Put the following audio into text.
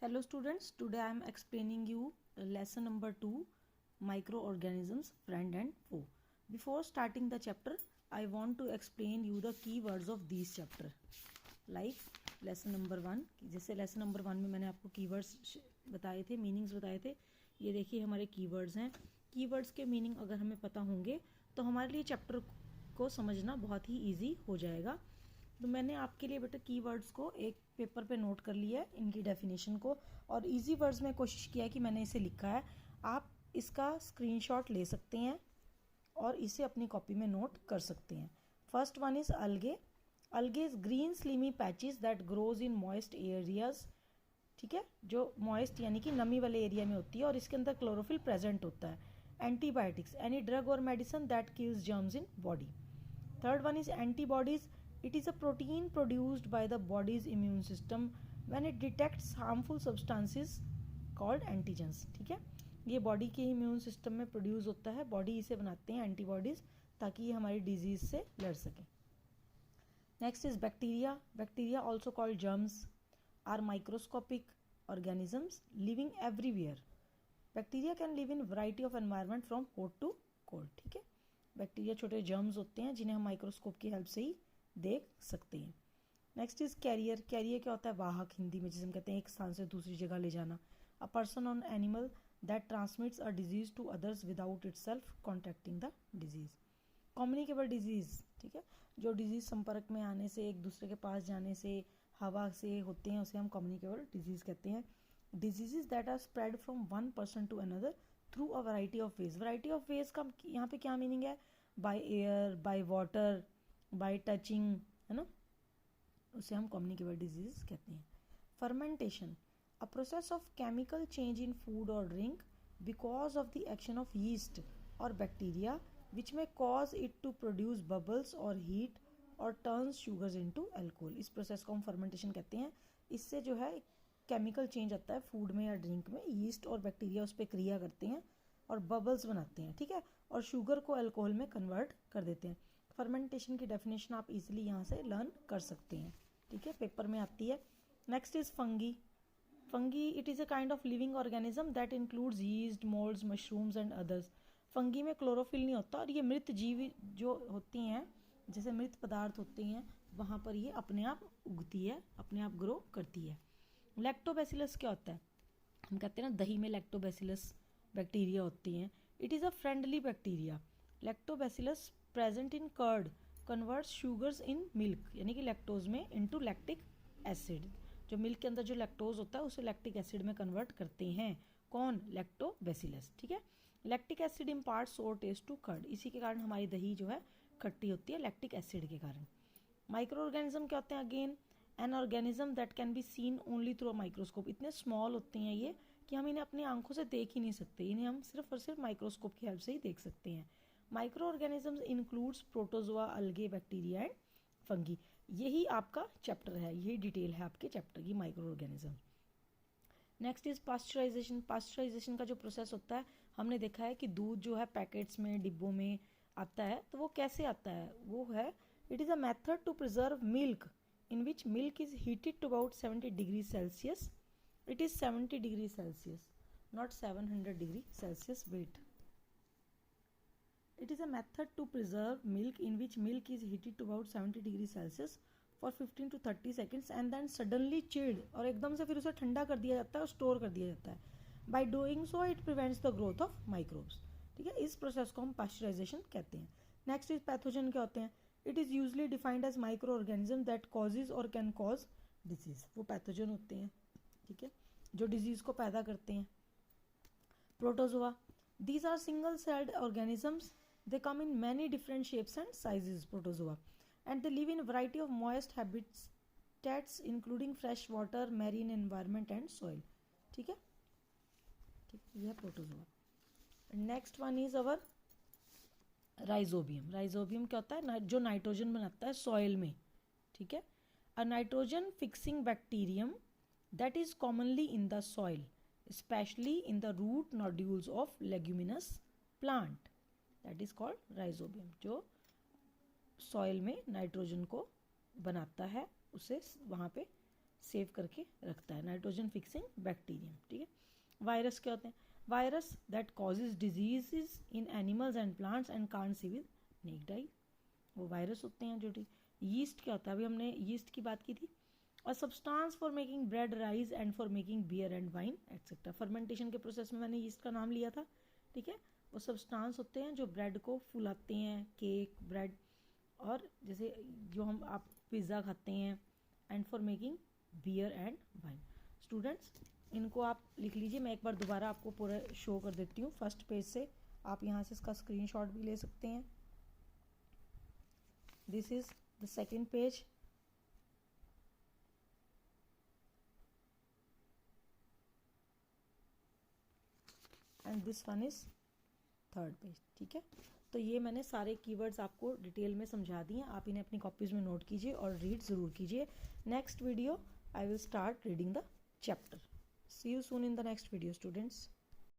Hello students, today I am explaining you lesson number 2, microorganisms, friend and foe. Before starting the chapter, I want to explain you the keywords of this chapter. Like lesson number 1, जैसे lesson number 1 में मैंने आपको keywords बताए थे, meanings बताए थे. ये देखिए हमारे keywords हैं. Keywords के meaning अगर हमें पता होंगे तो हमारे लिए chapter को समझना बहुत ही easy हो जाएगा. तो मैंने आपके लिए बेटा कीवर्ड्स को एक पेपर पे नोट कर लिया है, इनकी डेफिनेशन को, और इजी वर्ड्स में कोशिश किया है कि मैंने इसे लिखा है. आप इसका स्क्रीनशॉट ले सकते हैं और इसे अपनी कॉपी में नोट कर सकते हैं. फर्स्ट वन इज अलगे. अलगे is green slimy patches that grows in moist areas. ठीक है, जो मॉइस्ट यानी कि नमी वाले एरिया में होती है और इसके अंदर क्लोरोफिल प्रेजेंट होता है. एंटीबायोटिक्स, एनी ड्रग और medicine that kills germs in body. Third one is antibodies. It is a protein produced by the body's immune system when it detects harmful substances called antigens. ठीक है, ये body के immune system में produce होता है, body इसे बनाते हैं एंटीबॉडीज ताकि ये हमारी डिजीज से लड़ सके. Next is bacteria. Bacteria also called germs are microscopic organisms living everywhere. Bacteria can live in variety of environment from hot to cold. ठीक है, बैक्टीरिया छोटे जर्म्स होते हैं जिन्हें हम माइक्रोस्कोप की हेल्प से ही देख सकते हैं. Next is career. कैरियर क्या होता है? वाहक, हिंदी में जिसे हम कहते हैं एक स्थान से दूसरी जगह ले जाना. A person on animal that transmits a disease to others without itself contracting the disease. Communicable disease. ठीक है, जो डिजीज संपर्क में आने से, एक दूसरे के पास जाने से, हवा से होते हैं, उसे हम कम्युनिकेबल डिजीज कहते हैं. Diseases that are spread from one person to another through a variety of ways. Variety of ways का यहाँ पे क्या मीनिंग है? By air, by water, by touching, है ना, उसे हम कम्युनिकेबल डिजीज कहते हैं. Fermentation, a process of chemical change in food और drink because of the action of yeast और bacteria which may cause it to produce bubbles और heat और टर्न्स शुगर्स इनटू अल्कोहल. इस प्रोसेस को हम fermentation कहते हैं. इससे जो है केमिकल चेंज आता है फूड में या ड्रिंक में, यीस्ट और बैक्टीरिया उस पर क्रिया करते हैं और बबल्स बनाते हैं. ठीक है, और शुगर को अल्कोहल में कन्वर्ट कर देते हैं. फर्मेंटेशन की डेफिनेशन आप इजीली यहाँ से लर्न कर सकते हैं. ठीक है, पेपर में आती है. Next is fungi. Fungi, it is a kind of living organism that includes yeast, moulds, mushrooms and others. Fungi में क्लोरोफिल नहीं होता और ये मृत जीवी जो होती हैं, जैसे मृत पदार्थ होते हैं, वहाँ पर ये अपने आप उगती है, अपने आप ग्रो करती है. लैक्टोबैसिलस क्या होता है? हम कहते हैं ना दही में लैक्टोबैसिलस बैक्टीरिया होती हैं. It is a friendly bacteria. Lactobacillus present in curd converts sugars in milk, यानी कि लैक्टोज में, इनटू लैक्टिक एसिड. जो मिल्क के अंदर जो लैक्टोज होता है उसे लैक्टिक एसिड में कन्वर्ट करते हैं. कौन? लैक्टोबैसिलस. ठीक है, lactic acid impart sour taste to curd. इसी के कारण हमारी दही जो है खट्टी होती है, लैक्टिक एसिड के कारण. माइक्रो ऑर्गेनिज्म क्या होते हैं? Again an organism that can be seen only through a microscope. इतने स्मॉल होते हैं ये कि हम इन्हें अपनी आंखों से देख ही नहीं सकते, इन्हें हम सिर्फ और सिर्फ माइक्रोस्कोप की हेल्प से ही देख सकते हैं. माइक्रो ऑर्गेनिजम्स इंक्लूड्स प्रोटोजोआ, अलगे, बैक्टीरिया एंड फंगी. यही आपका चैप्टर है, यही डिटेल है आपके चैप्टर की, micro organism. Next is pasteurisation. Pasteurisation का जो प्रोसेस होता है, हमने देखा है कि दूध जो है पैकेट्स में, डिब्बों में आता है, तो वो कैसे आता है? वो है, it is a method to preserve milk in which milk is heated to about 70 degree Celsius. It is 70 degree Celsius, not 700 degree Celsius. Wait, it is a method to preserve milk in which milk is heated to about 70 degree Celsius for 15 to 30 seconds and then suddenly chilled, और एकदम से फिर उसे ठंडा कर दिया जाता है और स्टोर कर दिया जाता है. By doing so it prevents the growth of microbes. ठीक है, इस प्रोसेस को हम पास्चराइजेशन कहते हैं. Next is pathogen. क्या होते हैं? It is usually defined as micro organism that causes और कैन कॉज डिजीज. वो पैथोजन होते हैं, ठीक है, जो डिजीज को पैदा करते हैं. Protozoa, these are single celled organisms. They come in many different shapes and sizes, protozoa, and they live in a variety of moist habitats including fresh water, marine environment and soil. ठीक है, ठीक, ये है protozoa. Next one is our rhizobium. Rhizobium क्या होता है? जो nitrogen बनाता है सॉइल में. ठीक है, अ nitrogen fixing bacterium that is commonly in the soil, especially in the root nodules of leguminous plant, that is called rhizobium. जो सॉइल में नाइट्रोजन को बनाता है, उसे वहाँ पे सेव करके रखता है, नाइट्रोजन फिक्सिंग बैक्टीरियम, ठीक है। वायरस क्या होते हैं? Virus that causes diseases in animals and plants and can't see with necked आई, वो वायरस होते हैं जो। यीस्ट क्या होता है? अभी हमने यीस्ट की बात की थी। A substance for making bread, rice and for making beer and wine etcetera. Fermentation के प्रोसेस में मैंने यीस्ट का नाम लिया था, ठीक है। वो सब्सटेंस होते हैं जो ब्रेड को फुलाते हैं, केक, ब्रेड, और जैसे जो हम आप पिज़्ज़ा खाते हैं, and for making beer and wine. Students इनको आप लिख लीजिए, मैं एक बार दोबारा आपको पूरा शो कर देती हूँ फर्स्ट पेज से, आप यहाँ से इसका स्क्रीनशॉट भी ले सकते हैं। This is the second page, and this one is third page, ठीक है। तो ये मैंने सारे कीवर्ड्स आपको डिटेल में समझा दिए, आप इन्हें अपनी कॉपीज़ में नोट कीजिए और रीड ज़रूर कीजिए। Next video I will start reading the chapter. See you soon in the next video students.